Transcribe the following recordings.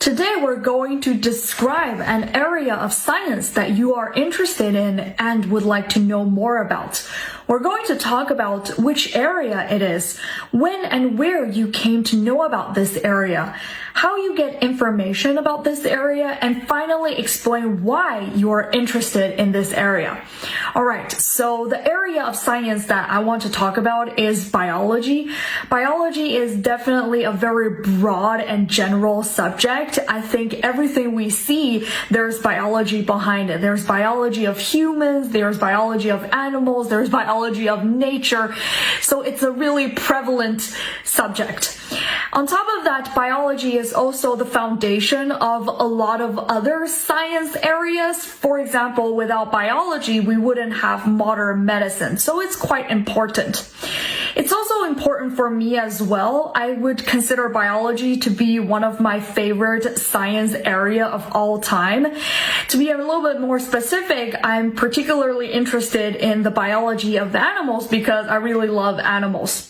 Today we're going to describe an area of science that you are interested in and would like to know more about. We're going to talk about which area it is, when and where you came to know about this area, how you get information about this area, and finally explain why you are interested in this area. Alright, so the area of science that I want to talk about is biology. Biology is definitely a very broad and general subject. I think everything we see, there's biology behind it. There's biology of humans, there's biology of animals, there's biology of nature. So it's a really prevalent subject. On top of that, biology is also the foundation of a lot of other science areas. For example, without biology, we wouldn't have modern medicine. So it's quite important. It's also important for me as well. I would consider biology to be one of my favorite science area of all time. To be a little bit more specific, I'm particularly interested in the biology of animals because I really love animals.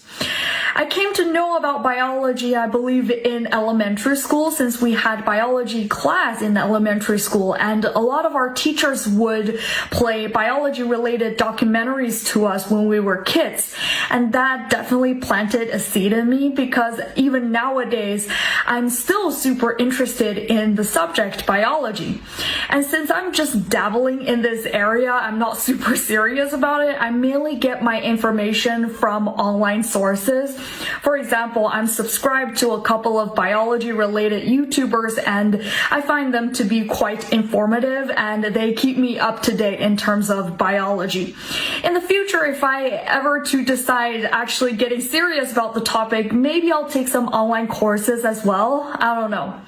I came to know about biology, I believe, in elementary school since we had biology class in elementary school, and a lot of our teachers would play biology-related documentaries to us when we were kids. And that definitely planted a seed in me because even nowadays, I'm still super interested in the subject biology. And since I'm just dabbling in this area, I'm not super serious about it. I mainly get my information from online sources. For example, I'm subscribed to a couple of biology-related YouTubers and I find them to be quite informative and they keep me up to date in terms of biology. In the future, if I ever to decide actually getting serious about the topic, maybe I'll take some online courses as well. I don't know.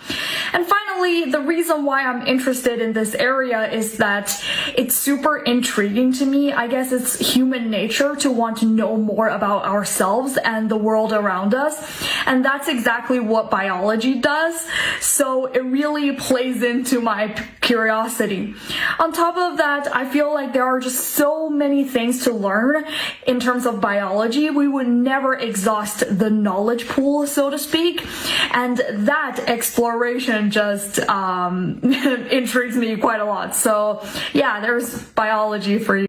And finally, the reason why I'm interested in this area is that it's super intriguing to me. I guess it's human nature to want to know more about ourselves and the world around us. And that's exactly what biology does. So it really plays into my curiosity. On top of that, I feel like there are just so many things to learn in terms of biology. We would never exhaust the knowledge pool, so to speak. And that exploration just intrigues me quite a lot. So yeah, there's biology for you.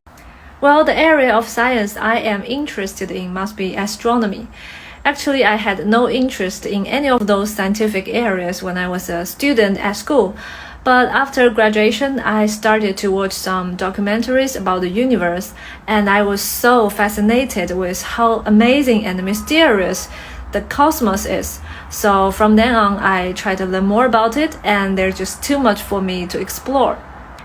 Well, the area of science I am interested in must be astronomy. Actually, I had no interest in any of those scientific areas when I was a student at school. But after graduation, I started to watch some documentaries about the universe, and I was so fascinated with how amazing and mysterious the cosmos is. So from then on, I tried to learn more about it, and there's just too much for me to explore.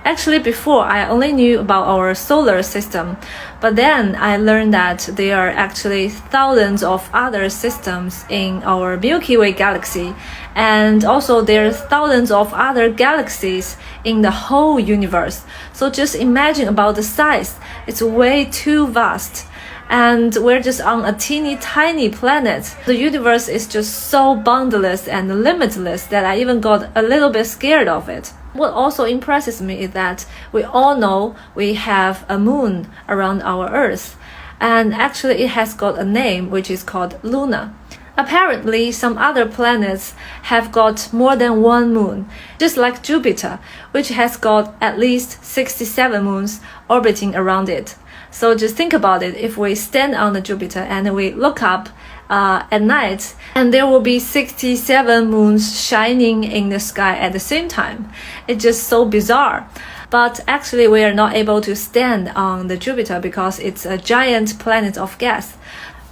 Actually, before, I only knew about our solar system, but then I learned that there are actually thousands of other systems in our Milky Way galaxy, and also there are thousands of other galaxies in the whole universe. So just imagine about the size. It's way too vast. And we're just on a teeny tiny planet. The universe is just so boundless and limitless that I even got a little bit scared of it. What also impresses me is that we all know we have a moon around our Earth, and actually it has got a name which is called Luna. Apparently, some other planets have got more than one moon, just like Jupiter, which has got at least 67 moons orbiting around it. So just think about it, if we stand on the Jupiter and we look up at night, and there will be 67 moons shining in the sky at the same time. It's just so bizarre. But actually we are not able to stand on the Jupiter because it's a giant planet of gas.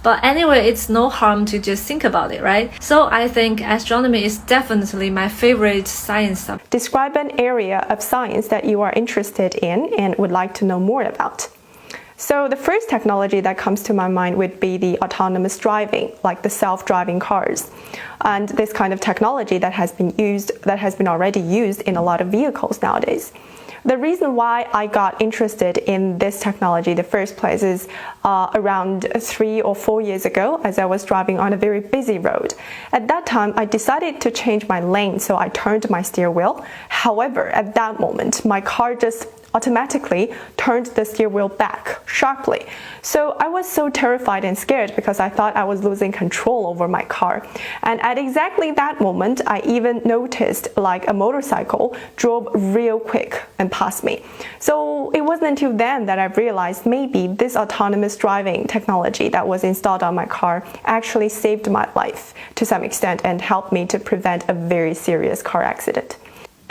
But anyway, it's no harm to just think about it, right? So I think astronomy is definitely my favorite science subject. Describe an area of science that you are interested in and would like to know more about. So the first technology that comes to my mind would be the autonomous driving, like the self-driving cars. And this kind of technology that has been already used in a lot of vehicles nowadays. The reason why I got interested in this technology in the first place is around 3 or 4 years ago, as I was driving on a very busy road. At that time, I decided to change my lane, so I turned my steering wheel. However, at that moment, my car just automatically turned the steering wheel back sharply. So I was so terrified and scared because I thought I was losing control over my car. And at exactly that moment, I even noticed like a motorcycle drove real quick and past me. So it wasn't until then that I realized maybe this autonomous driving technology that was installed on my car actually saved my life to some extent and helped me to prevent a very serious car accident.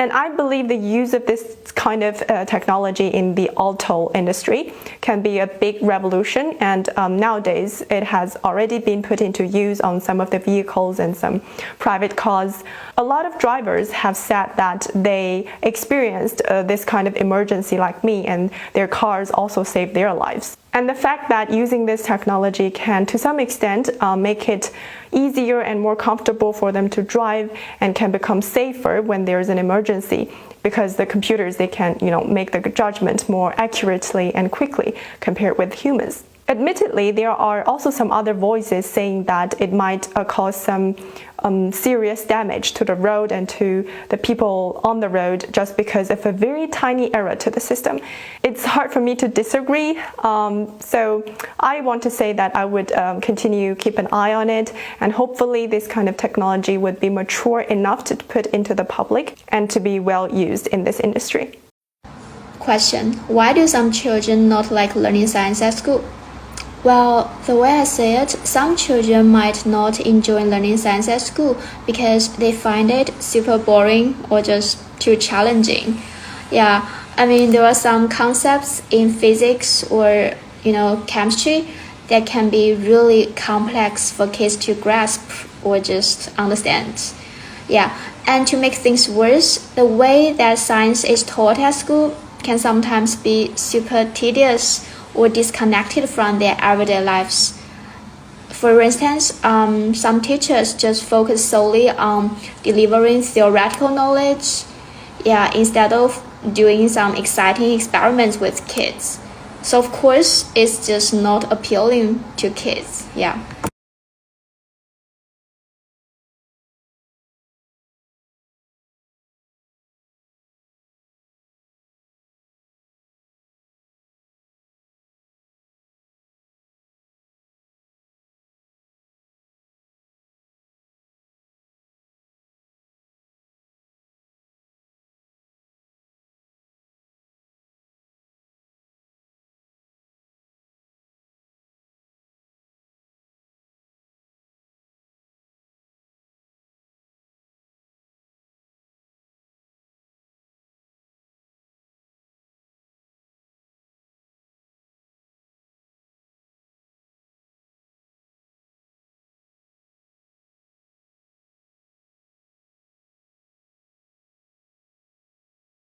And I believe the use of this kind of technology in the auto industry can be a big revolution, and nowadays it has already been put into use on some of the vehicles and some private cars. A lot of drivers have said that they experienced this kind of emergency like me, and their cars also saved their lives. And the fact that using this technology can, to some extent, make it easier and more comfortable for them to drive and can become safer when there's an emergency, because the computers, they can, make the judgment more accurately and quickly compared with humans. Admittedly, there are also some other voices saying that it might cause some serious damage to the road and to the people on the road just because of a very tiny error to the system. It's hard for me to disagree, so I want to say that I would continue keep an eye on it, and hopefully this kind of technology would be mature enough to put into the public and to be well used in this industry. Question: why do some children not like learning science at school? Well, the way I see it, some children might not enjoy learning science at school because they find it super boring or just too challenging. Yeah, I mean, there are some concepts in physics or, chemistry that can be really complex for kids to grasp or just understand. Yeah, and to make things worse, the way that science is taught at school can sometimes be super tedious or disconnected from their everyday lives. For instance, some teachers just focus solely on delivering theoretical knowledge, instead of doing some exciting experiments with kids. So of course, it's just not appealing to kids.